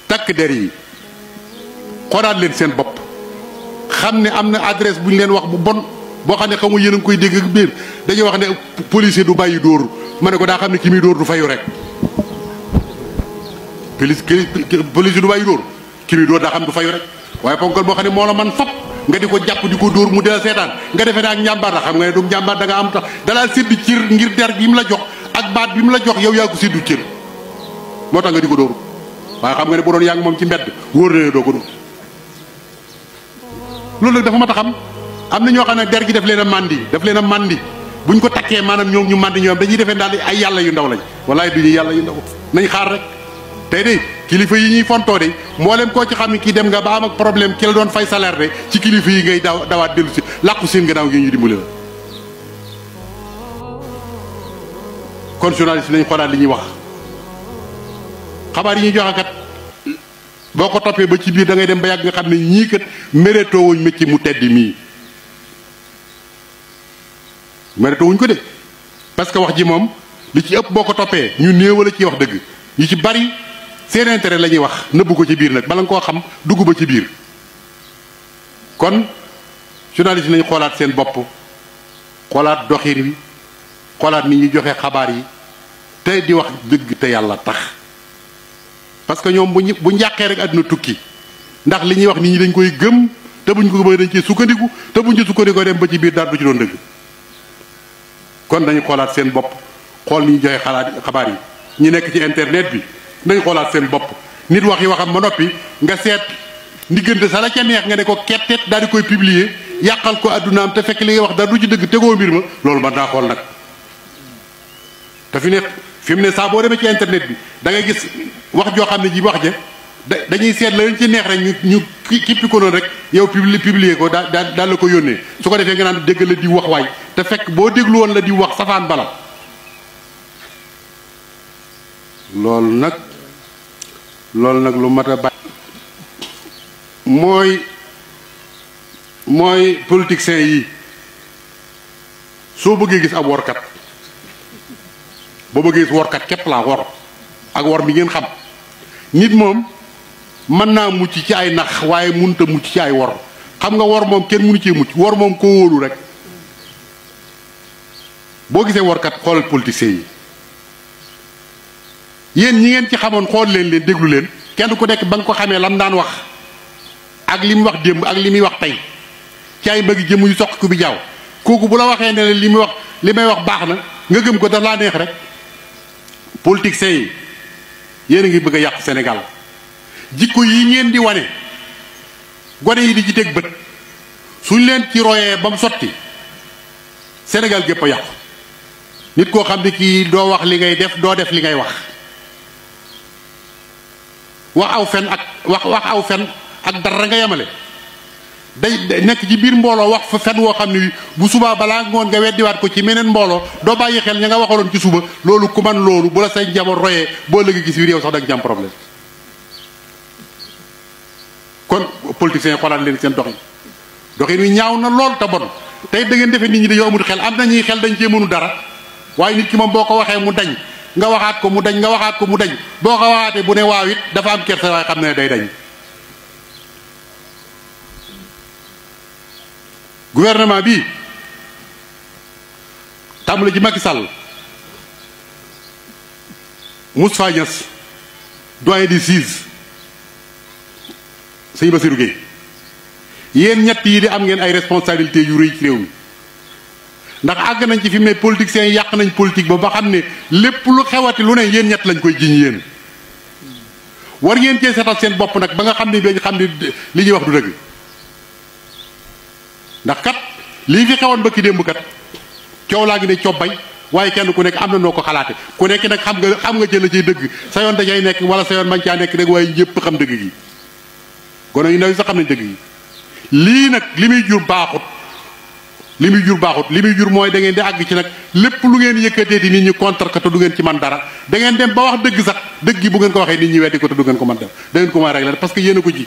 takk der yi xoolaat leen seen bopp xam ne am na adresse bu ñu leen wax bu bon boo xam ne xamu yéen a ngi koy dégg ak biir dañuy wax ne policier du bàyyi dóor ma ne ko daa xam ne ki muy dóor du fayu rek policier du bàyyi dóor ki muy dóor daa xam du fayu rek waaye ponkal boo xam ne moo la man fop nga di ko jàpp di ko dóor mu dela seetaan nga defee ne ak njàmbaar la xam nga ne du njàmbaar da nga am tax dalaa sédd cër ngir der bi mu la jox ak baat bi mu la jox yow yaa ko séddu cër moo tax nga di ko dóor waaye xam nga ne bu doon yaa ngi moom ci mbedd wóor na ne doo ko dóor loolu nag dafa mat a xam am na ñoo xam ne der gi daf leen a màndi buñ ko takkee maanaam ñoom ñu màndi ñoom dañuy defee daal ay yàlla yu ndaw lañ walaay du ñu yàlla yu ndaw nañ xaar rek tey de kilifa yi ñuy fontoo de mboolem koo ci xam ne kii dem nga ba am ak problème ki la doon fay salaire de ci kilifa yi ngay dawaat dellu si làqu seen gannaaw gi ñu dimbali la kon journaliste nañ xoolaat li ñuy wax xabaar yi ñuy joxe kat boo ko toppee ba ci biir da ngay dem ba yàgg nga xam ne ñii kat mérétoo wuñ métier mu tedd mii mérétoo wuñ ko de parce que wax ji moom li ci ëpp boo ko toppee ñu néew la ciy wax dëgg yu ci bari seen intérêt la ñuy wax nëbbu ko ci biir nag bala nga koo xam dugg ba ci biir kon journaliste nañ xoolaat seen bopp xoolaat doxin wi xoolaat ni ñuy joxe xabaar yi te di wax dëgg te yàlla tax parce que ñoom bu njàqee rek àdduna tukki ndax li ñuy wax nit ñi dañ koy gëm te buñ ko gëmee dañ ci sukkandiku te buñ ci sukkandikoo dem ba ci biir dara du ci doon dëgg kon dañu xoolaat seen bopp xool ni ñu joxe xabaar yi ñi nekk ci internet bi dañu xoolaat seen bopp nit wax yi waxam ba noppi nga seet ndiggante sa la ca neex nga ne ko kettet daal di koy publier yàqal ko addunaam te fekk li ngay wax dara du ci dëgg tegoo mbir ma loolu mën naa xool nag te fi mu ne saa boo demee ci internet bi da ngay gis wax joo xam ne ji wax ja dañuy seet la leen ci neex rek ñu kippi ko noonu rek yow publier ko daal la ko yónnee su ko defee nga naan dégg la di wax waay te fekk boo déglu woon la di wax safaan bala loolu nag lu mat a bàyyi mooy politiciens yi soo bëggee gis ab workat boo bëggee gis workat képp laa wor ak wor mi ngeen xam nit moom mën naa mucc ci ay nax waaye mënut a mucc ci ay wor xam nga wor moom kenn mënu cee mucc wor moom koo wóolu rek boo gisee workat xoolal politiciens yi yéen ñi ngeen ci xamoon xool leen déglu leen kenn ku nekk ba nga ko xamee lam daan wax ak li mu wax démb ak li muy wax tey ci ay mbëgg jëm yu soq ku bi jaaw kooku bu la waxee ne li may wax baax na nga gëm ko daf laa neex rek politiciens yi yéen a ngi bëgg a yàq Sénégal jikko yi ngeen di wane gone yi di ci teg bët suñ leen ci royee ba mu sotti Sénégal gépp a yàqu nit koo xam ne kii doo wax li ngay def doo def li ngay wax wax aw fen ak dara nga yemale day nekk ci biir mbooloo wax fa fen woo xam ne bu subaa balaa ngoon nga weddiwaat ko ci meneen mbooloo doo bàyyi xel ña nga waxaloon ci suba loolu ku man loolu bu la say njaboot royee boo lëgg gis biir yow sax da nga ci am problème kon politiciens yi xoolaat leen seen doxin wi ñaaw na lool te bon tey da ngeen defee nit ñi dañoo amul xel am nañuy xel dañ cee mënu dara waaye nit ki moom boo ko waxee mu dañ nga waxaat ko mu dañ nga waxaat ko mu dañ boo ko waxaatee bu ne waaw it dafa am kersa waaye xam ne day dañ gouvernement bi tàmbale ci Macky Sall Moustapha Niasse doyen des juges sëñ Bassirou Gueye yéen ñett yi di am ngeen ay responsabilités yu rëy ci réew mi ndax àgg nañ ci fi mu ne politiciens yi yàq nañ politique ba xam ne lépp lu xewati lu ne yéen ñett lañ koy jiñ yéen war ngeen cee seetal seen bopp nag ba nga xam ne dañu xam ne li ñuy wax du dëgg ndax kat lii fi xewoon ba ki démb kat coow laa ngi ne cobbay waaye kenn ku nekk am na noo ko xalaate ku nekk nag xam nga jël la ciy dëgg sa yoon dajay nekk wala sa yoon mañ caa nekk rek waaye ñëpp xam dëgg gi gone yu ndaw yi sax xam nañ dëgg gi lii nag li muy jur baaxut li muy jur mooy da ngeen di àgg ci nag lépp lu ngeen yëkkateeti nit ñi contre ko te du ngeen ci man dara da ngeen dem ba wax dëgg sax dëgg gi bu ngeen ko waxee nit ñi weddi ko te du ngeen ko man dara da ngeen ko mën a régler parce que yéen a ko ji